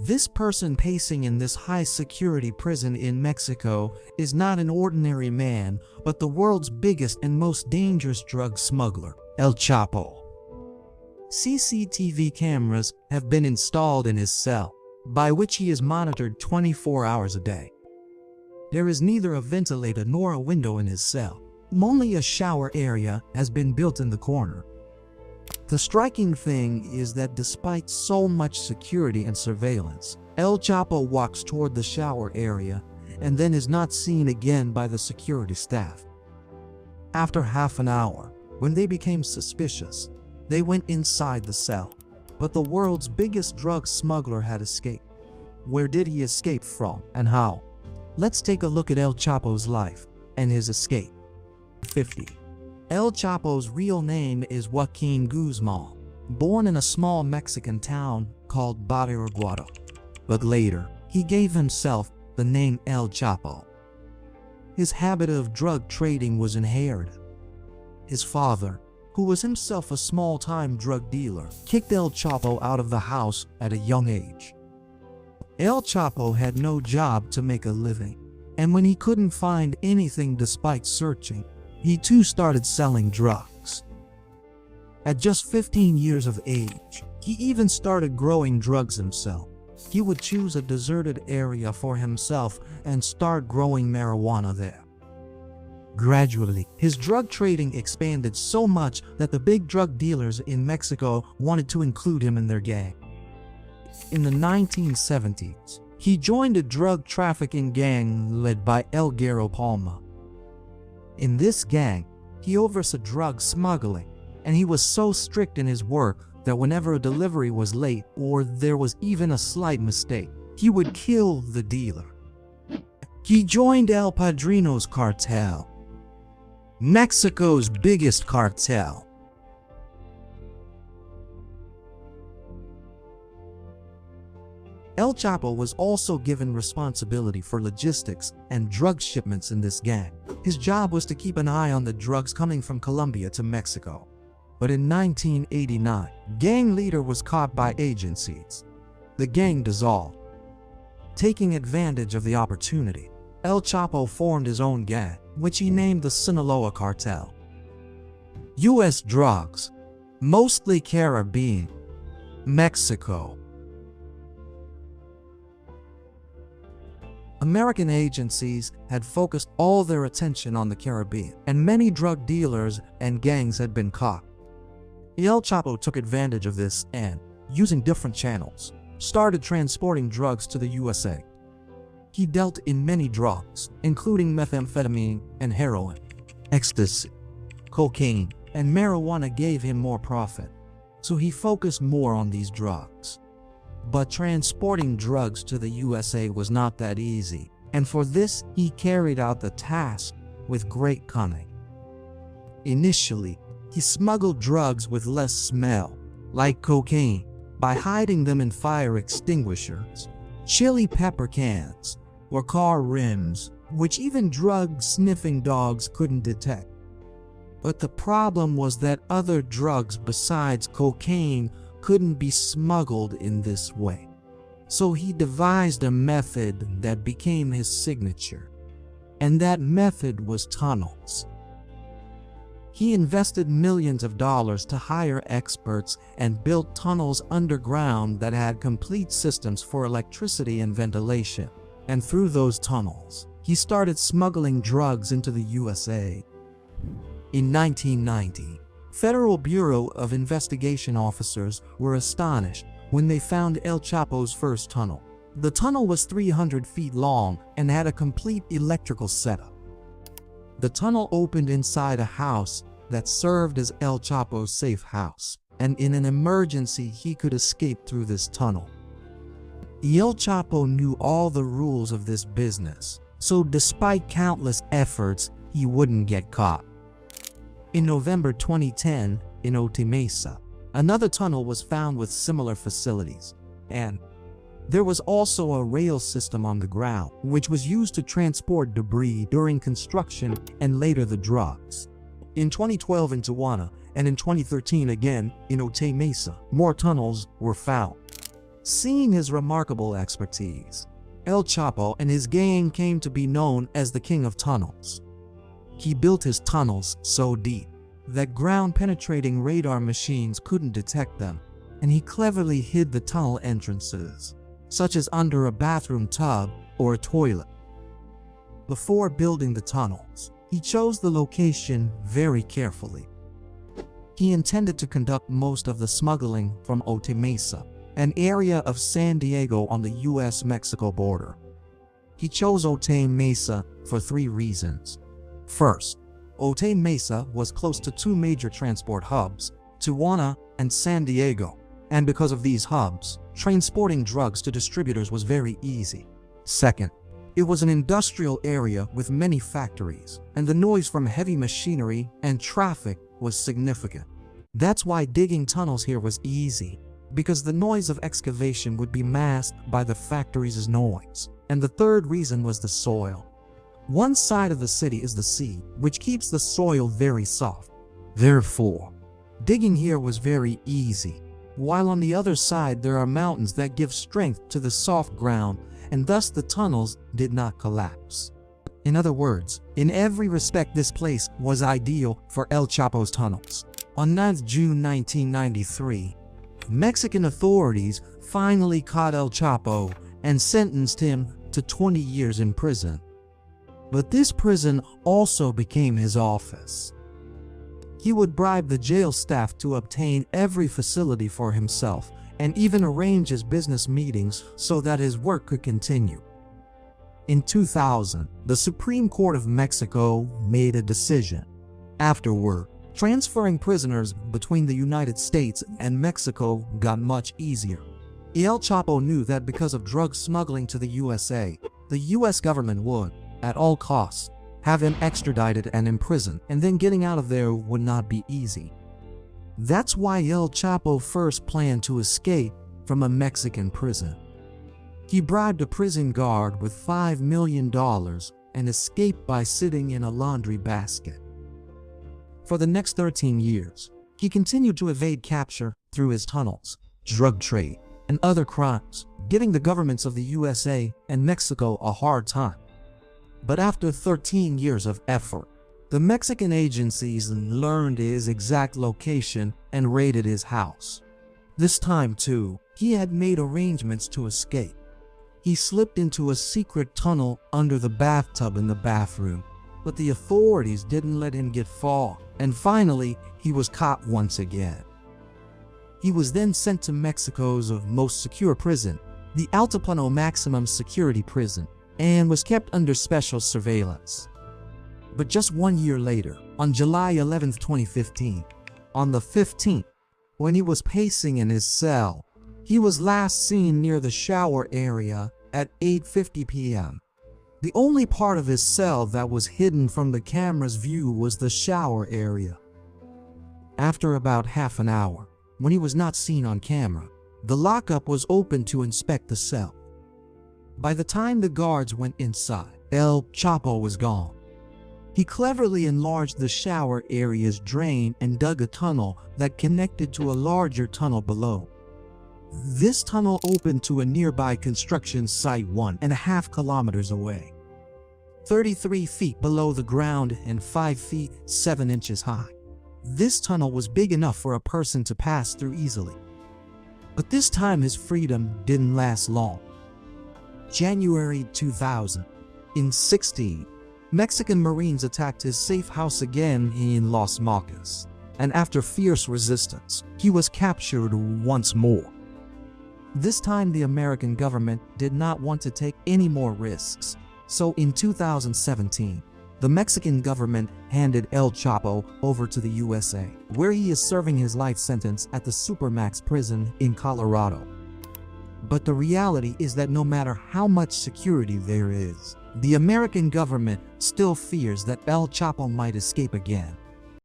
This person pacing in this high-security prison in Mexico is not an ordinary man, but the world's biggest and most dangerous drug smuggler, El Chapo. CCTV cameras have been installed in his cell, by which he is monitored 24 hours a day. There is neither a ventilator nor a window in his cell. Only a shower area has been built in the corner. The striking thing is that despite so much security and surveillance, El Chapo walks toward the shower area and then is not seen again by the security staff. After half an hour, when they became suspicious, they went inside the cell. But the world's biggest drug smuggler had escaped. Where did he escape from and how? Let's take a look at El Chapo's life and his escape. 50. El Chapo's real name is Joaquin Guzman, born in a small Mexican town called Badiraguato. But later, he gave himself the name El Chapo. His habit of drug trading was inherited. His father, who was himself a small-time drug dealer, kicked El Chapo out of the house at a young age. El Chapo had no job to make a living, and when he couldn't find anything despite searching, he too started selling drugs. At just 15 years of age, he even started growing drugs himself. He would choose a deserted area for himself and start growing marijuana there. Gradually, his drug trading expanded so much that the big drug dealers in Mexico wanted to include him in their gang. In the 1970s, he joined a drug trafficking gang led by El Guero Palma. In this gang, he oversaw drug smuggling, and he was so strict in his work that whenever a delivery was late or there was even a slight mistake, he would kill the dealer. He joined El Padrino's cartel, Mexico's biggest cartel. El Chapo was also given responsibility for logistics and drug shipments in this gang. His job was to keep an eye on the drugs coming from Colombia to Mexico. But in 1989, gang leader was caught by agencies. The gang dissolved. Taking advantage of the opportunity, El Chapo formed his own gang, which he named the Sinaloa Cartel. U.S. drugs, mostly Caribbean, Mexico. American agencies had focused all their attention on the Caribbean, and many drug dealers and gangs had been caught. El Chapo took advantage of this and, using different channels, started transporting drugs to the USA. He dealt in many drugs, including methamphetamine and heroin, ecstasy, cocaine, and marijuana gave him more profit, so he focused more on these drugs. But transporting drugs to the USA was not that easy, and for this he carried out the task with great cunning. Initially, he smuggled drugs with less smell, like cocaine, by hiding them in fire extinguishers, chili pepper cans, or car rims, which even drug-sniffing dogs couldn't detect. But the problem was that other drugs besides cocaine couldn't be smuggled in this way. So he devised a method that became his signature, and that method was tunnels. He invested millions of dollars to hire experts and built tunnels underground that had complete systems for electricity and ventilation. And through those tunnels, he started smuggling drugs into the USA. In 1990, Federal Bureau of Investigation officers were astonished when they found El Chapo's first tunnel. The tunnel was 300 feet long and had a complete electrical setup. The tunnel opened inside a house that served as El Chapo's safe house, and in an emergency he could escape through this tunnel. El Chapo knew all the rules of this business, so despite countless efforts, he wouldn't get caught. In November 2010, in Otay Mesa, another tunnel was found with similar facilities, and there was also a rail system on the ground, which was used to transport debris during construction and later the drugs. In 2012 in Tijuana, and in 2013 again in Otay Mesa, more tunnels were found. Seeing his remarkable expertise, El Chapo and his gang came to be known as the King of Tunnels. He built his tunnels so deep that ground-penetrating radar machines couldn't detect them, and he cleverly hid the tunnel entrances, such as under a bathroom tub or a toilet. Before building the tunnels, he chose the location very carefully. He intended to conduct most of the smuggling from Otay Mesa, an area of San Diego on the US-Mexico border. He chose Otay Mesa for 3 reasons. First, Otay Mesa was close to 2 major transport hubs, Tijuana and San Diego, and because of these hubs, transporting drugs to distributors was very easy. Second, it was an industrial area with many factories, and the noise from heavy machinery and traffic was significant. That's why digging tunnels here was easy, because the noise of excavation would be masked by the factories' noise. And the third reason was the soil. One side of the city is the sea, which keeps the soil very soft. Therefore, digging here was very easy, while on the other side there are mountains that give strength to the soft ground, and thus the tunnels did not collapse. In other words, in every respect this place was ideal for El Chapo's tunnels. On 9th June 1993, Mexican authorities finally caught El Chapo and sentenced him to 20 years in prison. But this prison also became his office. He would bribe the jail staff to obtain every facility for himself and even arrange his business meetings so that his work could continue. In 2000, the Supreme Court of Mexico made a decision. Afterward, transferring prisoners between the United States and Mexico got much easier. El Chapo knew that because of drug smuggling to the USA, the US government would, at all costs, have him extradited and imprisoned, and then getting out of there would not be easy. That's why El Chapo first planned to escape from a Mexican prison. He bribed a prison guard with $5 million and escaped by sitting in a laundry basket. For the next 13 years, he continued to evade capture through his tunnels, drug trade, and other crimes, giving the governments of the USA and Mexico a hard time. But after 13 years of effort, the Mexican agencies learned his exact location and raided his house. This time, too, he had made arrangements to escape. He slipped into a secret tunnel under the bathtub in the bathroom, but the authorities didn't let him get far, and finally, he was caught once again. He was then sent to Mexico's most secure prison, the Altiplano Maximum Security Prison, and was kept under special surveillance. But just 1 year later, on July 11, 2015, on the 15th, when he was pacing in his cell, he was last seen near the shower area at 8:50 p.m. The only part of his cell that was hidden from the camera's view was the shower area. After about half an hour, when he was not seen on camera, the lockup was opened to inspect the cell. By the time the guards went inside, El Chapo was gone. He cleverly enlarged the shower area's drain and dug a tunnel that connected to a larger tunnel below. This tunnel opened to a nearby construction site 1.5 kilometers away, 33 feet below the ground and 5 feet 7 inches high. This tunnel was big enough for a person to pass through easily. But this time his freedom didn't last long. January 2000, in 16, Mexican Marines attacked his safe house again in Las Marcas, and after fierce resistance, he was captured once more. This time the American government did not want to take any more risks, so in 2017, the Mexican government handed El Chapo over to the USA, where he is serving his life sentence at the Supermax prison in Colorado. But the reality is that no matter how much security there is, the American government still fears that El Chapo might escape again.